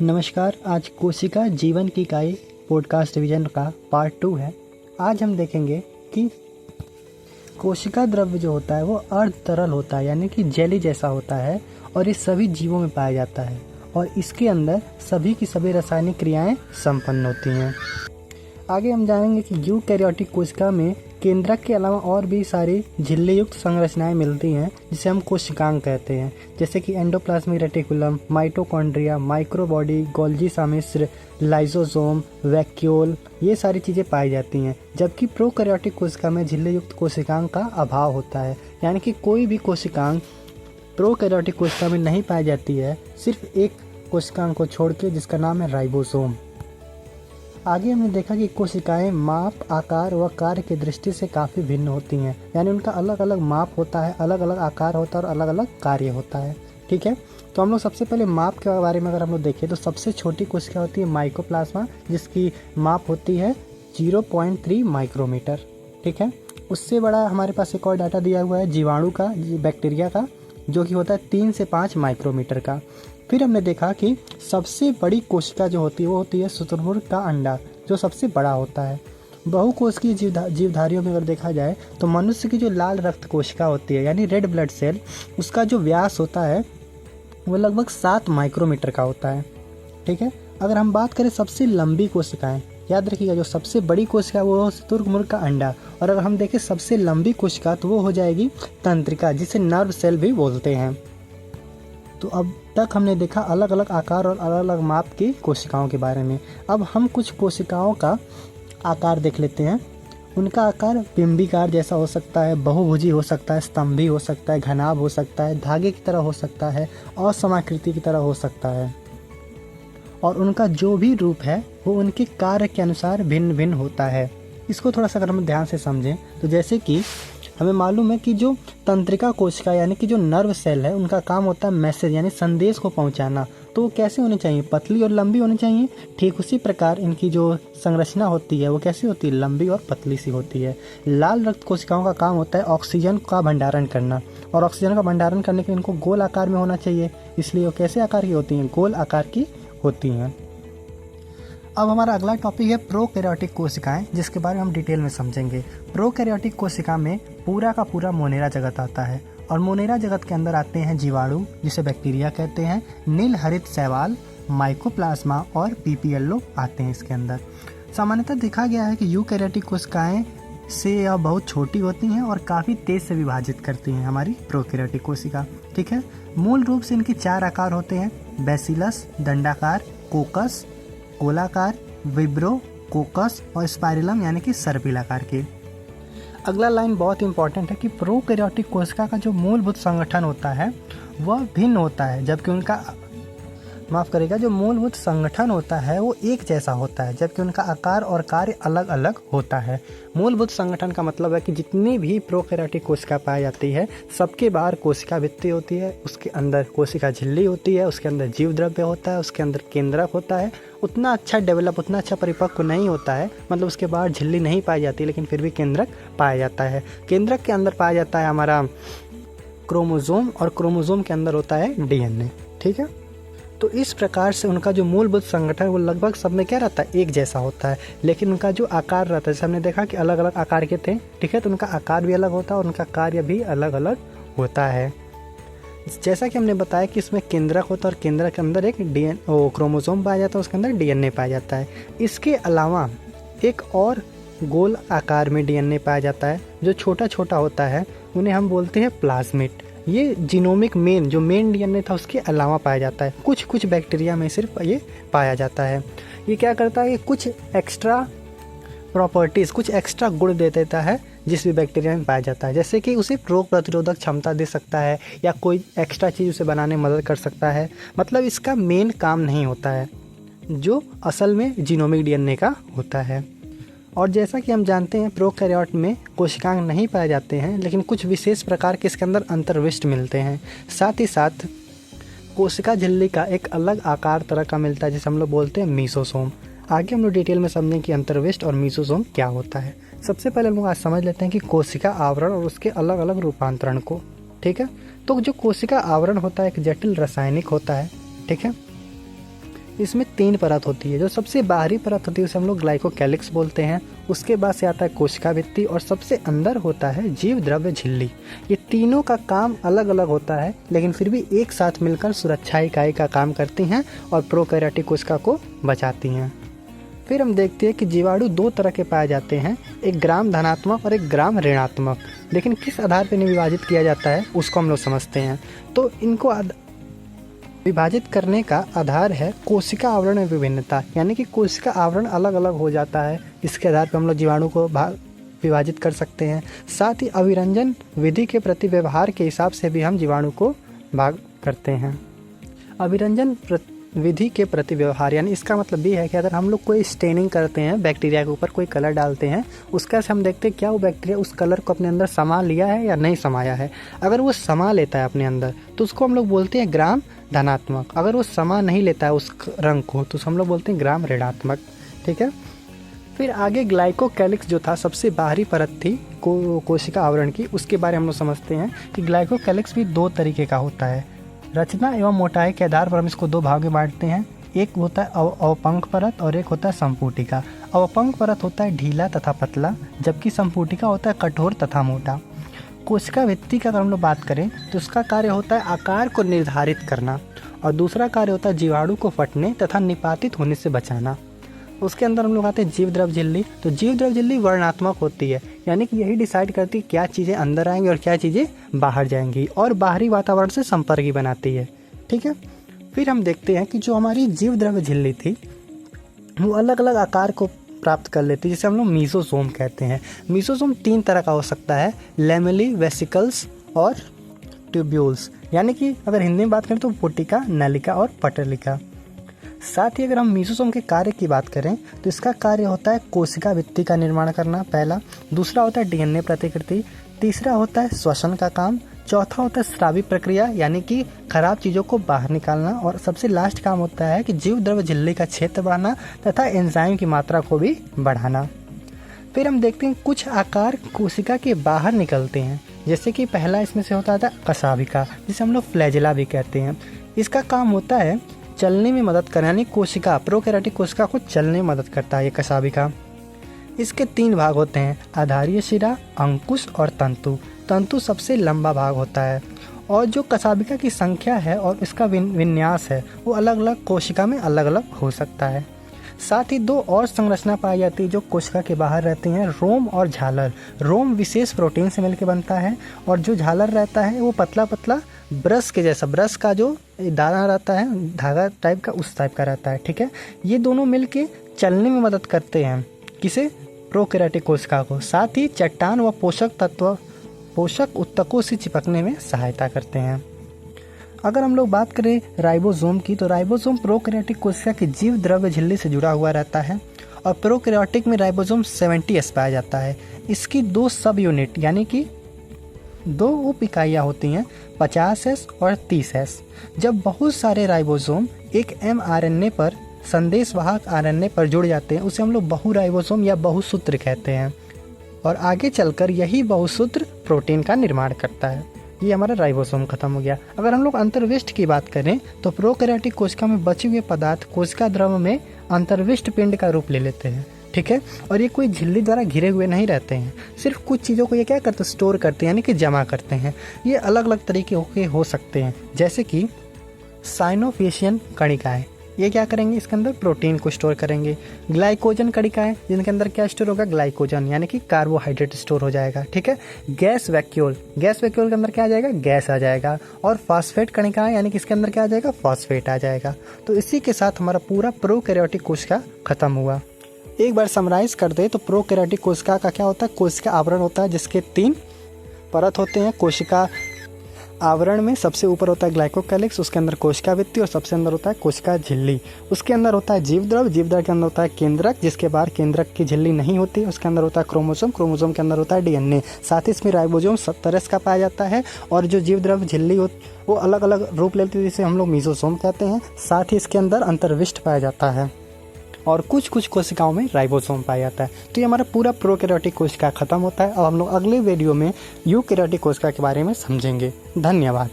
नमस्कार। आज कोशिका जीवन की इकाई पॉडकास्ट डिवीजन का पार्ट 2 है। आज हम देखेंगे कि कोशिका द्रव्य जो होता है वो अर्ध तरल होता है, यानी कि जेली जैसा होता है और ये सभी जीवों में पाया जाता है और इसके अंदर सभी की सभी रासायनिक क्रियाएं संपन्न होती हैं। आगे हम जानेंगे कि यूकैरियोटिक कोशिका में केंद्रक के अलावा और भी सारी झिल्ली युक्त संरचनाएं मिलती हैं जिसे हम कोशिकांग कहते हैं, जैसे कि endoplasmic reticulum, mitochondria, microbody, Golgi सम्मिश्र, लाइसोसोम, वैक्यूल, ये सारी चीज़ें पाई जाती हैं। जबकि प्रोकैरियोटिक कोशिका में झिल्ली युक्त कोशिकांग का अभाव होता है, यानी कि कोई भी कोशिकांग प्रोकैरियोटिक कोशिका में नहीं पाई जाती है, सिर्फ एक कोशिकांग को छोड़ के जिसका नाम है राइबोसोम। आगे हमने देखा कि कोशिकाएं माप, आकार व कार्य की दृष्टि से काफ़ी भिन्न होती हैं, यानी उनका अलग अलग माप होता है, अलग अलग आकार होता है और अलग अलग कार्य होता है। ठीक है, तो हम लोग सबसे पहले माप के बारे में अगर हम लोग देखें तो सबसे छोटी कोशिका होती है माइकोप्लाज्मा, जिसकी माप होती है 0.3 माइक्रोमीटर। ठीक है, उससे बड़ा हमारे पास एक और डाटा दिया हुआ है जीवाणु का, बैक्टीरिया का, जो कि होता है 3 से 5 माइक्रोमीटर का। फिर हमने देखा कि सबसे बड़ी कोशिका जो होती है वो होती है शुतुरमुर्ग का अंडा, जो सबसे बड़ा होता है। बहुकोशिकीय जीवधारियों में अगर देखा जाए तो मनुष्य की जो लाल रक्त कोशिका होती है, यानी रेड ब्लड सेल, उसका जो व्यास होता है वो लगभग 7 माइक्रोमीटर का होता है। ठीक है, अगर हम बात करें सबसे लंबी कोशिकाएं, याद रखिएगा जो सबसे बड़ी कोशिका वो हो शुतुरमुर्ग का अंडा, और अगर हम देखें सबसे लंबी कोशिका तो वो हो जाएगी तंत्रिका, जिसे नर्व सेल भी बोलते हैं। तो अब तक हमने देखा अलग अलग आकार और अलग अलग माप की कोशिकाओं के बारे में। अब हम कुछ कोशिकाओं का आकार देख लेते हैं। उनका आकार बिंबिकार जैसा हो सकता है, बहुभुजी हो सकता है, स्तंभी हो सकता है, घनाभ हो सकता है, धागे की तरह हो सकता है और समाकृति की तरह हो सकता है। और उनका जो भी रूप है वो उनके कार्य के अनुसार भिन्न भिन्न होता है। इसको थोड़ा सा अगर हम ध्यान से समझें तो जैसे कि हमें मालूम है कि जो तंत्रिका कोशिका यानी कि जो नर्व सेल है, उनका काम होता है मैसेज यानी संदेश को पहुंचाना। तो वो कैसे होनी चाहिए? पतली और लंबी होनी चाहिए। ठीक उसी प्रकार इनकी जो संरचना होती है वो कैसी होती है? लंबी और पतली सी होती है। लाल रक्त कोशिकाओं का काम होता है ऑक्सीजन का भंडारण करना, और ऑक्सीजन का भंडारण करने के लिए इनको गोल आकार में होना चाहिए, इसलिए वो कैसे आकार की होती हैं? गोल आकार की होती हैं। अब हमारा अगला टॉपिक है प्रोकैरियोटिक कोशिकाएं, जिसके बारे में हम डिटेल में समझेंगे। प्रोकैरियोटिक कोशिका में पूरा का पूरा मोनेरा जगत आता है, और मोनेरा जगत के अंदर आते हैं जीवाणु, जिसे बैक्टीरिया कहते हैं, नील हरित शैवाल, माइकोप्लाज्मा और पीपीएलओ आते हैं इसके अंदर। सामान्यतः देखा गया है कि यूकैरियोटिक कोशिकाएं से यह बहुत छोटी होती हैं और काफ़ी तेज से विभाजित करती हैं हमारी प्रोकैरियोटिक कोशिका। ठीक है, मूल रूप से इनके 4 आकार होते हैं: बैसिलस, दंडाकार, कोकस, गोलाकार, विब्रो, कोकस और स्पाइरलम यानी कि सर्पिलाकार के। अगला लाइन बहुत इंपॉर्टेंट है कि प्रोकैरियोटिक कोशिका का जो मूलभूत संगठन होता है वह भिन्न होता है, जबकि उनका जो मूलभूत संगठन होता है वो एक जैसा होता है, जबकि उनका आकार और कार्य अलग अलग होता है। मूलभूत संगठन का मतलब है कि जितनी भी प्रोकैरियोटिक कोशिका पाई जाती है सबके बाहर कोशिका भित्ति होती है, उसके अंदर कोशिका झिल्ली होती है, उसके अंदर जीव द्रव्य होता है, उसके अंदर केंद्रक होता है। उतना अच्छा डेवलप, उतना अच्छा परिपक्व नहीं होता है, मतलब उसके बाहर झिल्ली नहीं पाई जाती, लेकिन फिर भी केंद्रक पाया जाता है। केंद्रक के अंदर पाया जाता है हमारा क्रोमोसोम, और क्रोमोसोम के अंदर होता है डीएनए। ठीक है, तो इस प्रकार से उनका जो मूलभूत संगठन वो लगभग सब में क्या रहता है? एक जैसा होता है, लेकिन उनका जो आकार रहता है, जैसे हमने देखा कि अलग अलग आकार के थे। ठीक है, तो उनका आकार भी अलग होता है और उनका कार्य भी अलग अलग होता है। जैसा कि हमने बताया कि इसमें केंद्रक होता है और केंद्रक के अंदर एक क्रोमोसोम पाया जाता है, उसके अंदर डीएनए पाया जाता है। इसके अलावा एक और गोल आकार में डीएनए पाया जाता है जो छोटा छोटा होता है, उन्हें हम बोलते हैं प्लाज्मिड। ये जीनोमिक जो मेन डीएनए था उसके अलावा पाया जाता है। कुछ बैक्टीरिया में सिर्फ ये पाया जाता है। ये क्या करता है? कुछ एक्स्ट्रा प्रॉपर्टीज़, कुछ एक्स्ट्रा गुण दे देता है जिस भी बैक्टीरिया में पाया जाता है, जैसे कि उसे रोग प्रतिरोधक क्षमता दे सकता है या कोई एक्स्ट्रा चीज़ उसे बनाने में मदद कर सकता है। मतलब इसका मेन काम नहीं होता है जो असल में जीनोमिक डीएनए का होता है। और जैसा कि हम जानते हैं प्रोकैरियोट में कोशिकांग नहीं पाए जाते हैं, लेकिन कुछ विशेष प्रकार के इसके अंदर अंतर्विष्ट मिलते हैं। साथ ही साथ कोशिका झिल्ली का एक अलग आकार तरह का मिलता है जिसे हम लोग बोलते हैं मीसोसोम। आगे हम लोग डिटेल में समझें कि अंतर्विष्ट और मीसोसोम क्या होता है। सबसे पहले हम लोग आज समझ लेते हैं कि कोशिका आवरण और उसके अलग अलग रूपांतरण को। ठीक है, तो जो कोशिका आवरण होता है एक जटिल रासायनिक होता है। ठीक है, इसमें 3 परत होती है। जो सबसे बाहरी परत होती है उसे हम लोग ग्लाइकोकैलिक्स बोलते हैं। उसके बाद से आता है कोशिका भित्ति और सबसे अंदर होता है जीव द्रव्य झिल्ली। ये तीनों का काम अलग अलग होता है, लेकिन फिर भी एक साथ मिलकर सुरक्षा इकाई का काम करती हैं और प्रोकैरियोटिक कोशिका को बचाती हैं। फिर हम देखते हैं कि जीवाणु 2 तरह के पाए जाते हैं, एक ग्राम धनात्मक और एक ग्राम ऋणात्मक। लेकिन किस आधार पर इन्हें विभाजित किया जाता है उसको हम लोग समझते हैं। तो इनको विभाजित करने का आधार है कोशिका आवरण में विभिन्नता, यानी कि कोशिका आवरण अलग अलग हो जाता है। इसके आधार पर हम लोग जीवाणु को विभाजित कर सकते हैं। साथ ही अभिरंजन विधि के प्रति व्यवहार के हिसाब से भी हम जीवाणु को भाग करते हैं। अभिरंजन विधि के प्रति व्यवहार, यानी इसका मतलब ये है कि अगर हम लोग कोई स्टेनिंग करते हैं, बैक्टीरिया के ऊपर कोई कलर डालते हैं, उसका से हम देखते हैं क्या वो बैक्टीरिया उस कलर को अपने अंदर समा लिया है या नहीं समाया है। अगर वो समा लेता है अपने अंदर तो उसको हम लोग बोलते हैं ग्राम धनात्मक। अगर वो समा नहीं लेता है उस रंग को तो हम लोग बोलते हैं ग्राम ऋणात्मक। ठीक है। फिर आगे ग्लाइकोकैलिक्स जो था सबसे बाहरी परत थी कोशिका आवरण की, उसके बारे में हम लोग समझते हैं कि ग्लाइकोकैलिक्स भी 2 तरीके का होता है। रचना एवं मोटाई के आधार पर हम इसको 2 भाग में बांटते हैं। एक होता है अवपंक परत और एक होता है संपुटिका। अवपंक परत होता है ढीला तथा पतला, जबकि संपुटिका होता है कठोर तथा मोटा। कोशिका भित्ति का अगर हम लोग बात करें तो उसका कार्य होता है आकार को निर्धारित करना और दूसरा कार्य होता है जीवाणु को फटने तथा निपातित होने से बचाना। उसके अंदर हम लोग आते हैं जीव द्रव्य झिल्ली। तो जीव द्रव्य झिल्ली वर्णात्मक होती है, यानी कि यही डिसाइड करती है क्या चीज़ें अंदर आएंगी और क्या चीज़ें बाहर जाएंगी और बाहरी वातावरण से संपर्क बनाती है। ठीक है। फिर हम देखते हैं कि जो हमारी जीव द्रव्य झिल्ली थी वो अलग अलग आकार को प्राप्त कर लेती है, जिसे हम लोग मीसोसोम कहते हैं। मीसोसोम 3 तरह का हो सकता है, लैमेली, वेसिकल्स और ट्यूब्यूल्स। यानी कि अगर हिंदी में बात करें तो पुटिका, नलिका और पटलिका। साथ ही अगर हम मीसोसोम के कार्य की बात करें तो इसका कार्य होता है कोशिका भित्ति का निर्माण करना, पहला। दूसरा होता है डीएनए प्रतिकृति। तीसरा होता है श्वसन का काम। चौथा होता है स्रावी प्रक्रिया, यानी कि खराब चीज़ों को बाहर निकालना। और सबसे लास्ट काम होता है कि जीव द्रव्य झिल्ली का क्षेत्र बढ़ाना तथा एंजाइम की मात्रा को भी बढ़ाना। फिर हम देखते हैं कुछ आकार कोशिका के बाहर निकलते हैं, जैसे कि पहला इसमें से होता है कशाभिका, जिसे हम लोग फ्लैजेला भी कहते हैं। इसका काम होता है चलने में मदद करना, यानी कोशिका प्रोकैरियोटिक कोशिका को चलने में मदद करता है ये कशाभिका। इसके 3 भाग होते हैं, आधारीय शिरा, अंकुश और तंतु। तंतु सबसे लंबा भाग होता है और जो कशाभिका की संख्या है और इसका विन्यास है वो अलग अलग कोशिका में अलग अलग हो सकता है। साथ ही 2 और संरचना पाई जाती है जो कोशिका के बाहर रहती हैं, रोम और झालर। रोम विशेष प्रोटीन से मिलकर बनता है और जो झालर रहता है वो पतला पतला ब्रश के जैसा, ब्रश का जो दाना रहता है धागा टाइप का, उस टाइप का रहता है। ठीक है। ये दोनों मिलके चलने में मदद करते हैं, किसे? प्रोकैरियोटिक कोशिका को। साथ ही चट्टान व पोषक उत्तकों से चिपकने में सहायता करते हैं। अगर हम लोग बात करें राइबोसोम की, तो राइबोसोम प्रोकैरियोटिक कोशिका की जीव द्रव्य झिल्ली से जुड़ा हुआ रहता है और प्रोकैरियोटिक में राइबोसोम 70S पाया जाता है। इसकी 2 सब यूनिट यानी कि 2 उप इकाइयाँ होती हैं, 50S और 30S। जब बहुत सारे राइबोसोम एक mRNA पर संदेशवाहक RNA पर जुड़ जाते हैं उसे हम लोग बहुराइबोसोम या बहुसूत्र कहते हैं और आगे चलकर यही बहुसूत्र प्रोटीन का निर्माण करता है। ये हमारा राइबोसोम खत्म हो गया। अगर हम लोग अंतर्विष्ट की बात करें तो प्रोकैरियोटिक कोशिका में बचे हुए पदार्थ कोशिका द्रव में अंतर्विष्ट पिंड का रूप ले लेते हैं। ठीक है। और ये कोई झिल्ली द्वारा घिरे हुए नहीं रहते हैं, सिर्फ कुछ चीज़ों को ये क्या करते हैं, स्टोर करते हैं, यानी कि जमा करते हैं। ये अलग अलग तरीके के हो सकते हैं, जैसे कि साइनोफिशियन कणिकाएँ, ये क्या करेंगे, इसके अंदर प्रोटीन को स्टोर करेंगे। ग्लाइकोजन कणिकाएँ, जिनके अंदर क्या स्टोर होगा, ग्लाइकोजन यानी कि कार्बोहाइड्रेट स्टोर हो जाएगा। ठीक है। गैस वैक्यूल के अंदर क्या आ जाएगा, गैस आ जाएगा। और फॉस्फेट कणिकाएँ, यानी कि इसके अंदर क्या आ जाएगा, फॉस्फेट आ जाएगा। तो इसी के साथ हमारा पूरा प्रोकैरियोटिक कोशिका खत्म हुआ। एक बार समराइज कर दे तो प्रोकैरियोटिक कोशिका का क्या होता है, कोशिका आवरण होता है जिसके 3 परत होते हैं। कोशिका आवरण में सबसे ऊपर होता है ग्लाइकोकैलिक्स, उसके अंदर कोशिका भित्ति और सबसे अंदर होता है कोशिका झिल्ली। उसके अंदर होता है जीव द्रव्य के अंदर होता है केंद्रक, जिसके बाहर केंद्रक की झिल्ली नहीं होती। उसके अंदर होता है क्रोमोसोम के अंदर होता है डीएनए। साथ ही इसमें राइबोसोम 70S का पाया जाता है और जो जीव द्रव्य झिल्ली वो अलग अलग रूप लेती है, जिसे हम लोग मीसोसोम कहते हैं। साथ ही इसके अंदर अंतर्विष्ट पाया जाता है और कुछ कोशिकाओं में राइबोसोम पाया जाता है। तो ये हमारा पूरा प्रोकैरियोटिक कोशिका खत्म होता है। अब हम लोग अगले वीडियो में यूकैरियोटिक कोशिका के बारे में समझेंगे। धन्यवाद।